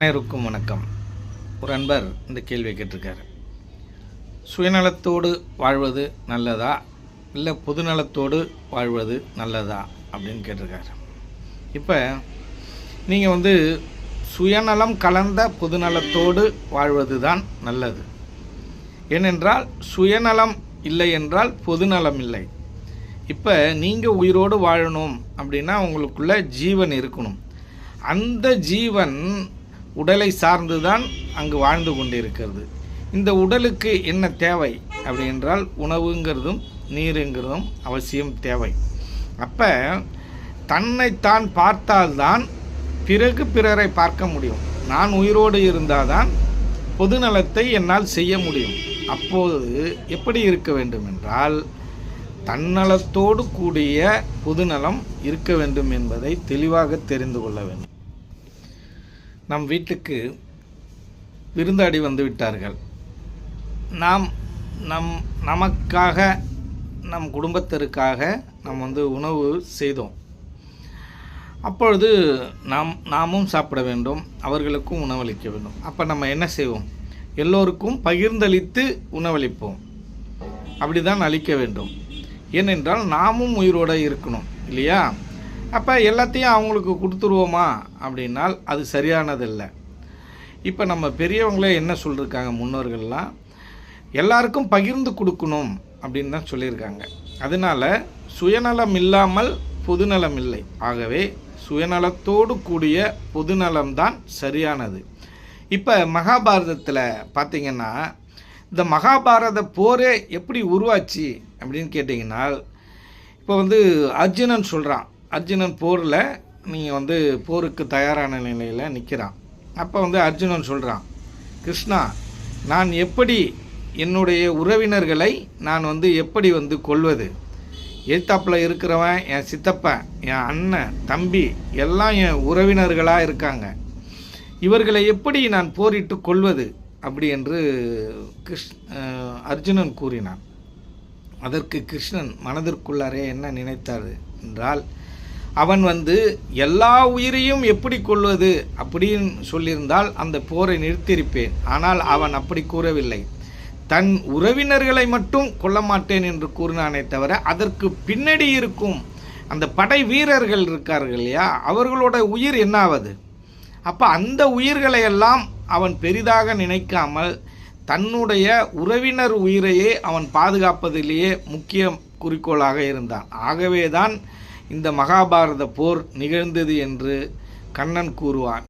அனைவருக்கும் வணக்கம். ஒரு அன்பர் இந்த கேள்வியை கேட்டிருக்காரு. சுயநலத்தோடு வாழ்வது நல்லதா இல்லை பொதுநலத்தோடு வாழ்வது நல்லதா அப்படின்னு கேட்டிருக்காரு. இப்போ நீங்கள் சுயநலம் கலந்த பொதுநலத்தோடு வாழ்வது தான் நல்லது. ஏனென்றால் சுயநலம் இல்லை என்றால் பொதுநலம் இல்லை. இப்போ நீங்கள் உயிரோடு வாழணும் அப்படின்னா உங்களுக்குள்ள ஜீவன் இருக்கணும். அந்த ஜீவன் உடலை சார்ந்து தான் அங்கு வாழ்ந்து கொண்டிருக்கிறது. இந்த உடலுக்கு என்ன தேவை அப்படி என்றால் உணவுங்கிறதும் நீருங்கிறதும் அவசியம் தேவை. அப்போ தன்னைத்தான் பார்த்தால்தான் பிறகு பிறரை பார்க்க முடியும். நான் உயிரோடு இருந்தால் தான் பொதுநலத்தை என்னால் செய்ய முடியும். அப்போது எப்படி இருக்க வேண்டும் என்றால் தன்னலத்தோடு கூடிய பொதுநலம் இருக்க வேண்டும் என்பதை தெளிவாக தெரிந்து கொள்ள வேண்டும். நம் வீட்டுக்கு விருந்தாடி வந்து விட்டார்கள். நமக்காக நம் குடும்பத்திற்காக நாம் உணவு செய்தோம். அப்பொழுது நாமும் சாப்பிட வேண்டும், அவர்களுக்கும் உணவளிக்க வேண்டும். அப்போ நம்ம என்ன செய்வோம்? எல்லோருக்கும் பகிர்ந்தளித்து உணவளிப்போம். அப்படி தான் அளிக்க வேண்டும். ஏனென்றால் நாமும் உயிரோடு இருக்கணும் இல்லையா? அப்போ எல்லாத்தையும் அவங்களுக்கு கொடுத்துருவோமா அப்படின்னால் அது சரியானதில்லை. இப்போ நம்ம பெரியவங்களே என்ன சொல்லியிருக்காங்க, முன்னோர்கள்லாம் எல்லாருக்கும் பகிர்ந்து கொடுக்கணும் அப்படின்னு தான் சொல்லியிருக்காங்க. அதனால் சுயநலம் இல்லாமல் பொதுநலம் இல்லை. ஆகவே சுயநலத்தோடு கூடிய பொதுநலம்தான் சரியானது. இப்போ மகாபாரதத்தில் பார்த்திங்கன்னா இந்த மகாபாரத போரே எப்படி உருவாச்சு அப்படின்னு கேட்டிங்கன்னா, இப்போ அர்ஜுனன் சொல்கிறான். அர்ஜுனன் போரில் நீங்கள் போருக்கு தயாரான நிலையில் நிற்கிறான். அப்போ அர்ஜுனன் சொல்கிறான், கிருஷ்ணா, நான் எப்படி என்னுடைய உறவினர்களை நான் எப்படி கொல்வது? எதிர்த்தாப்பில் இருக்கிறவன் என் சித்தப்பன், என் அண்ணன், தம்பி எல்லாம் என் உறவினர்களாக இருக்காங்க. இவர்களை எப்படி நான் போரிட்டு கொல்வது அப்படி என்று அர்ஜுனன் கூறினான். அதற்கு கிருஷ்ணன் மனதிற்குள்ளாரே என்ன நினைத்தார் என்றால், அவன் எல்லா உயிரையும் எப்படி கொள்வது அப்படின்னு சொல்லியிருந்தால் அந்த போரை நிறுத்தியிருப்பேன். ஆனால் அவன் அப்படி கூறவில்லை. தன் உறவினர்களை மட்டும் கொல்ல மாட்டேன் என்று கூறினானே தவிர அதற்கு பின்னாடி இருக்கும் அந்த படை வீரர்கள் இருக்கார்கள் இல்லையா, அவர்களோட உயிர் என்னாவது? அப்போ அந்த உயிர்களை எல்லாம் அவன் பெரிதாக நினைக்காமல் தன்னுடைய உறவினர் உயிரையே அவன் பாதுகாப்பதிலேயே முக்கிய குறிக்கோளாக இருந்தான். ஆகவே தான் இந்த மகாபாரத போர் நிகழ்ந்தது என்று கண்ணன் கூறுவான்.